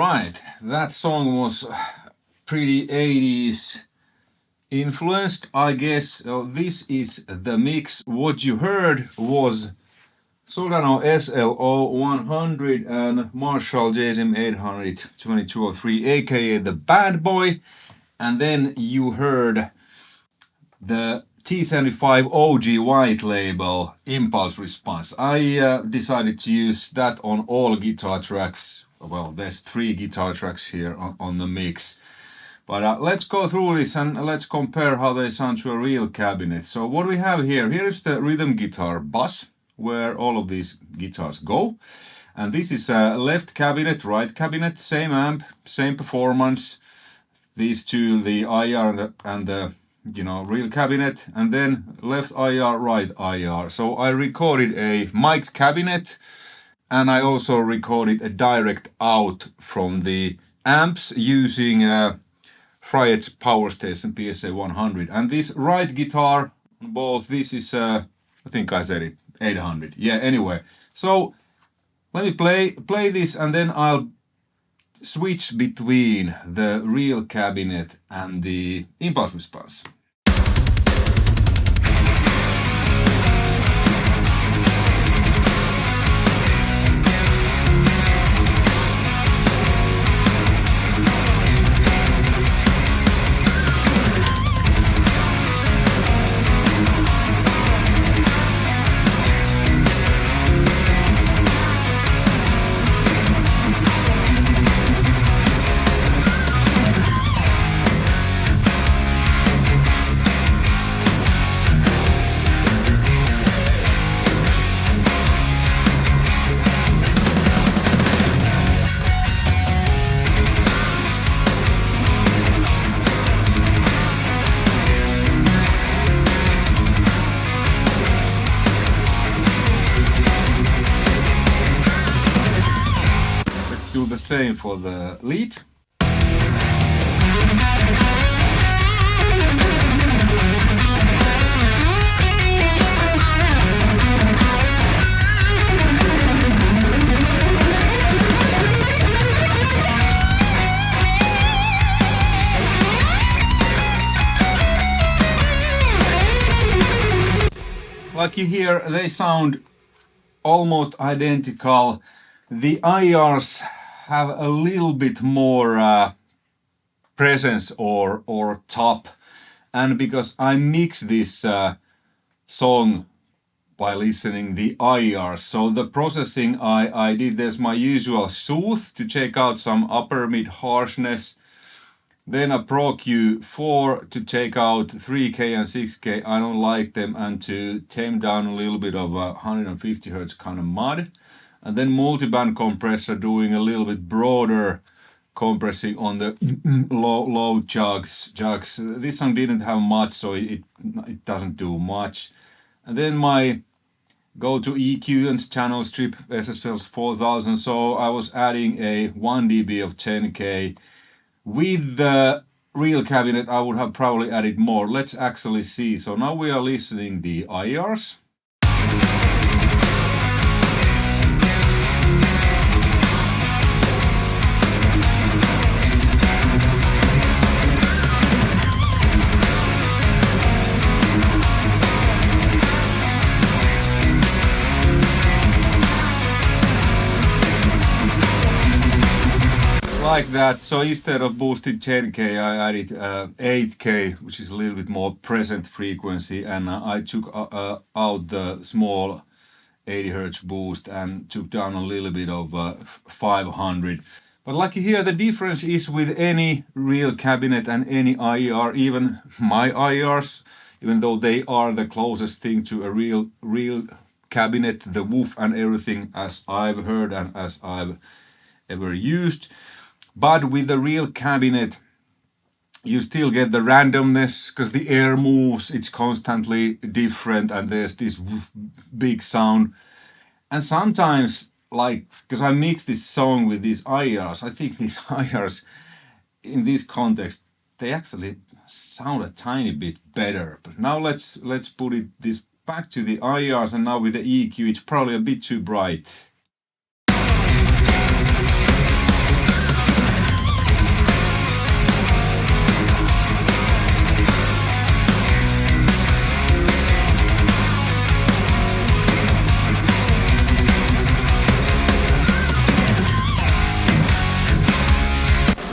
Alright, that song was pretty 80s influenced, I guess. So this is the mix. What you heard was Soldano SLO 100 and Marshall JSM 800 2203, aka the Bad Boy. And then you heard the T-75 OG white label impulse response. I decided to use that on all guitar tracks. Well, there's 3 guitar tracks here on the mix. But let's go through this and let's compare how they sound to a real cabinet. So what we have here, here's the rhythm guitar bus, where all of these guitars go. And this is a left cabinet, right cabinet, same amp, same performance. These two, the IR and the real cabinet, and then left IR, right IR. So I recorded a mic cabinet, and I also recorded a direct out from the amps using Fryet's Power Station PSA 100. And this right guitar, both, this is, I think I said it, 800. Yeah, anyway. So let me play this, and then I'll switch between the real cabinet and the impulse response. Do the same for the lead. Like you hear, they sound almost identical. The IRs have a little bit more presence or top, and because I mix this song by listening the IRs, so the processing I did, there's my usual soothe to check out some upper mid harshness, then a Pro Q4 to take out 3K and 6K, I don't like them, and to tame down a little bit of 150 Hz kind of mud. And then multiband compressor doing a little bit broader compressing on the low jugs. This song didn't have much, so it doesn't do much. And then my go-to EQ and channel strip SSL's 4000, so I was adding a 1 dB of 10K. With the real cabinet I would have probably added more. Let's actually see. So now we are listening the IRs. Like that. So instead of boosted 10K, I added 8K, which is a little bit more present frequency, and I took out the small 80 Hz boost and took down a little bit of 500. But like you hear, the difference is with any real cabinet and any IR, even my IRs, even though they are the closest thing to a real cabinet, the WOOF and everything as I've heard and as I've ever used. But with the real cabinet, you still get the randomness, because the air moves, it's constantly different, and there's this big sound. And sometimes, like, because I mix this song with these IRs, I think these IRs, in this context, they actually sound a tiny bit better. But now let's put this back to the IRs, and now with the EQ, it's probably a bit too bright.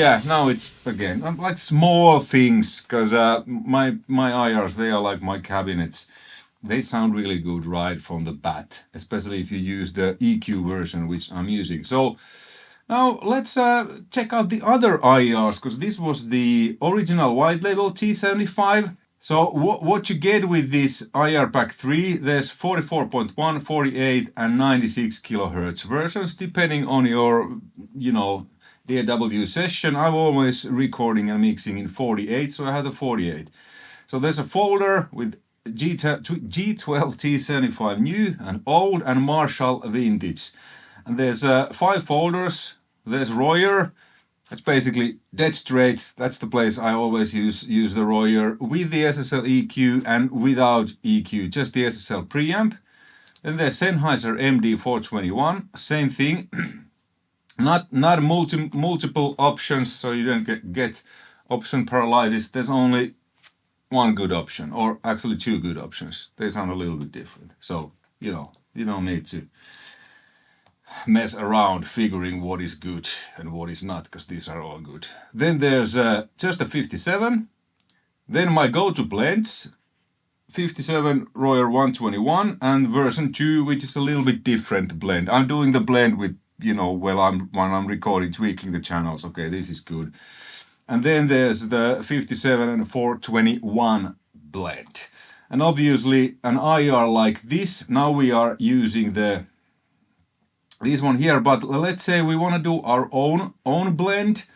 yeah, now it's again like small things, because my IRs, they are like my cabinets. They sound really good right from the bat, especially if you use the EQ version, which I'm using. So now let's check out the other IRs, because this was the original white label T75. So what you get with this IR Pack 3, there's 44.1, 48 and 96 kilohertz versions, depending on your, you know, DAW session. I'm always recording and mixing in 48, so I have the 48. So there's a folder with G12T-75 new and old and Marshall Vintage. And there's 5 folders. There's Royer. That's basically dead straight. That's the place I always use the Royer with the SSL EQ and without EQ, just the SSL preamp. Then there's Sennheiser MD421, same thing. not multiple options, so you don't get option paralysis. There's only one good option, or actually 2 good options. They sound a little bit different. So, you know, you don't need to mess around figuring what is good and what is not, because these are all good. Then there's just a 57. Then my go-to blends, 57 Royer 121 and version 2, which is a little bit different blend. I'm doing the blend with, you know, when I'm recording, tweaking the channels. Okay, this is good. And then there's the 57 and 421 blend. And obviously an IR like this, now we are using this one here, but let's say we want to do our own blend.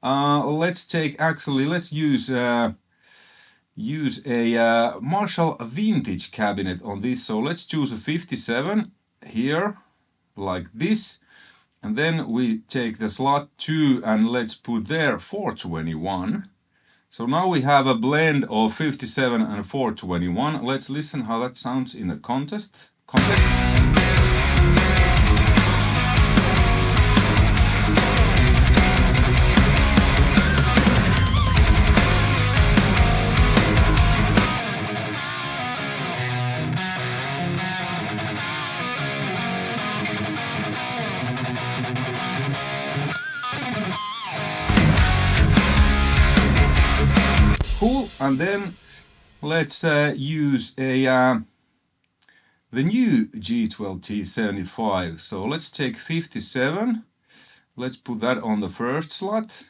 Let's use a Marshall Vintage cabinet on this. So let's choose a 57 here, like this. And then we take the slot 2 and let's put there 421. So now we have a blend of 57 and 421. Let's listen how that sounds in the context. Cool, and then let's use the new G12T-75. So let's take 57. Let's put that on the first slot.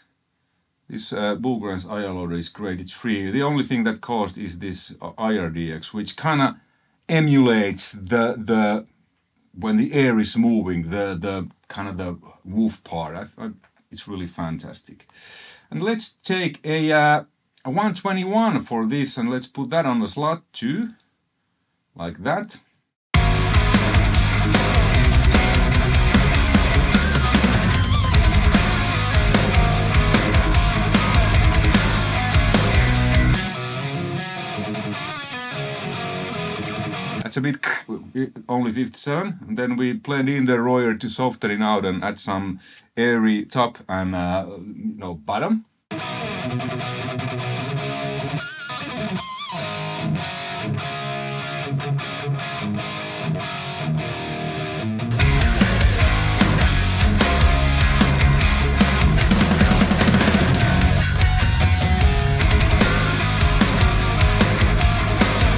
This Boolean's IR loader is great. It's free. The only thing that cost is this IRDX, which kind of emulates the when the air is moving, the kind of the WOOF part. It's really fantastic. And let's take a 121 for this, and let's put that on the slot 2, like that. That's a bit only 57, and then we blend in the Royer to soften it out and add some airy top and you know, bottom.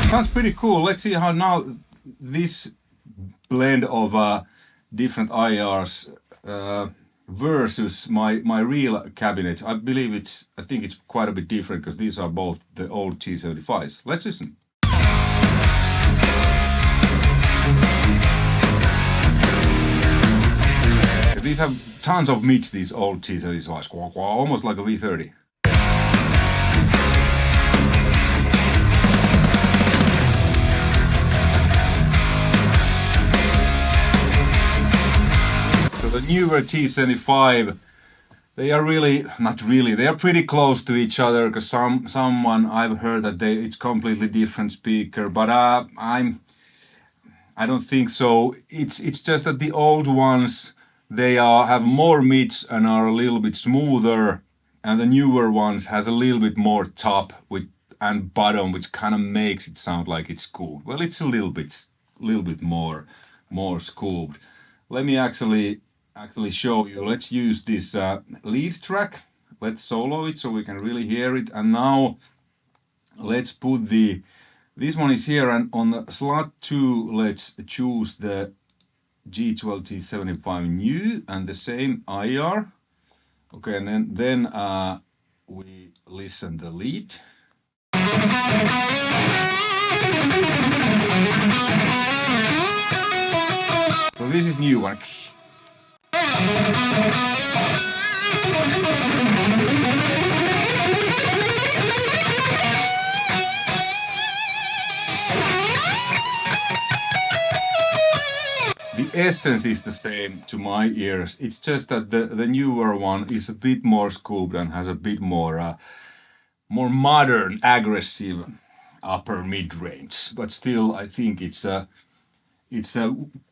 Sounds pretty cool. Let's see how now this blend of different IRs versus my real cabinet. I think it's quite a bit different, because these are both the old T75s. Let's listen. These have tons of mids, these old T75s, almost like a V30. The newer T75, they are they are pretty close to each other, because someone I've heard that it's completely different speaker, but I don't think so. It's just that the old ones, they have more mids and are a little bit smoother, and the newer ones has a little bit more top and bottom, which kind of makes it sound like it's cool. Well, it's a little bit more scooped. Let me actually show you. Let's use this lead track. let's solo it so we can really hear it. And now let's put this one is here, and on the slot 2 let's choose the G12T-75 new and the same IR. Okay, and then we listen the lead. So this is new one. The essence is the same to my ears. It's just that the newer one is a bit more scooped and has a bit more more modern, aggressive upper mid-range. But still, I think it's a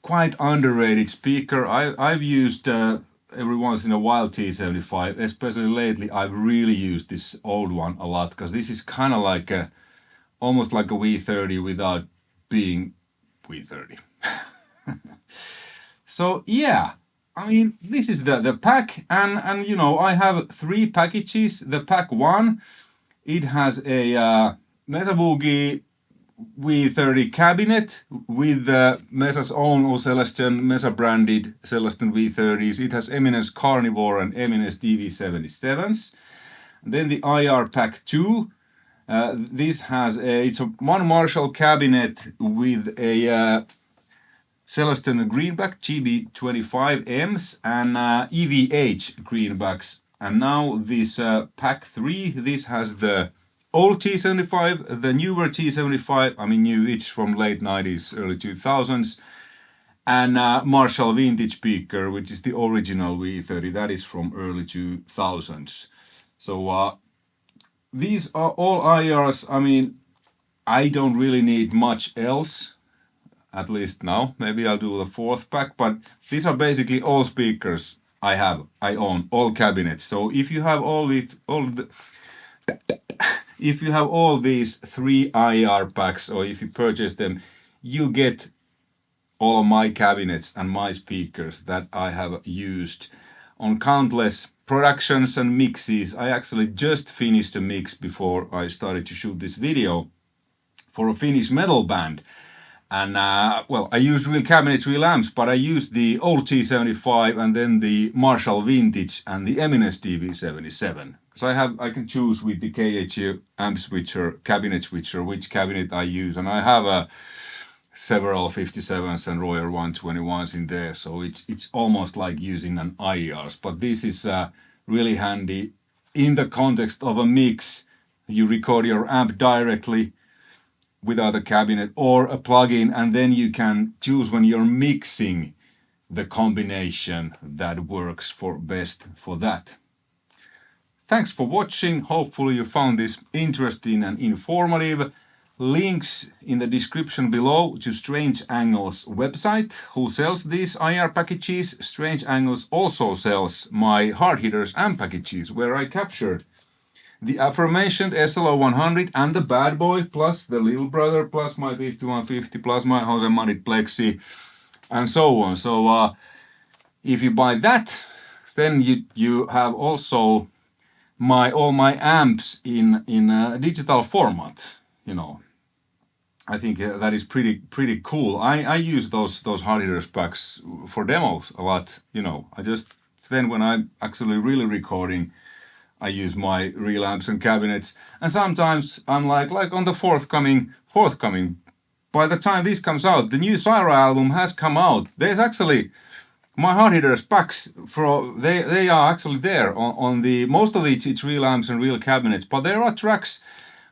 quite underrated speaker. I've used every once in a while T75, especially lately. I've really used this old one a lot because this is kind of like almost like a V30 without being V30. So yeah, I mean, this is the pack, and you know, I have 3 packages. The pack 1, it has a Mesa Boogie V30 cabinet with Mesa's own or Celestion Mesa branded Celestion V30s. It has Eminence Carnivore and Eminence DV77s. Then the IR pack 2. This has it's a one Marshall cabinet with a Celestion greenback GB25Ms and EVH greenbacks. And now this pack 3, this has the old T75, the newer T75, I mean new, it's from late 90s, early 2000s, and Marshall Vintage speaker, which is the original V30, that is from early 2000s. So these are all IRs. I mean, I don't really need much else, at least now. Maybe I'll do the 4th pack, but these are basically all speakers I own, all cabinets. So if you have if you have all these 3 IR packs, or if you purchase them, you get all of my cabinets and my speakers that I have used on countless productions and mixes. I actually just finished a mix before I started to shoot this video for a Finnish metal band. And well, I used real cabinets, real amps, but I used the old T75 and then the Marshall Vintage and the Eminence DV77. So I can choose with the KHE amp switcher, cabinet switcher, which cabinet I use. And I have several 57s and Royer 121s in there. So it's almost like using an IRs. But this is really handy in the context of a mix. You record your amp directly without a cabinet or a plugin, and then you can choose when you're mixing the combination that works for best for that. Thanks for watching. Hopefully you found this interesting and informative. Links in the description below to Strange Angles website, who sells these IR packages. Strange Angles also sells my hard hitters amp packages, where I captured the aforementioned SLO100 and the bad boy, plus the little brother, plus my 5150, plus my Jose Madrid Plexi, and so on. So if you buy that, then you have also all my amps in digital format. You know, I think that is pretty cool. I use those hard hitters packs for demos a lot. You know, then when I'm actually really recording, I use my real amps and cabinets, and sometimes I'm like on the forthcoming. By the time this comes out, the new CYHRA album has come out. There's actually my hard hitters packs they are actually there on the most of it's real amps and real cabinets, but there are tracks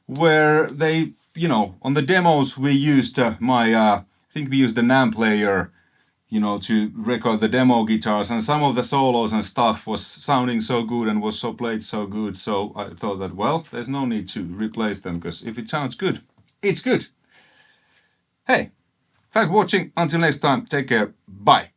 where they, you know, on the demos we used I think we used the NAMM player, you know, to record the demo guitars, and some of the solos and stuff was sounding so good and was played so good. So I thought that, well, there's no need to replace them, because if it sounds good, it's good. Hey, thanks for watching. Until next time, take care. Bye.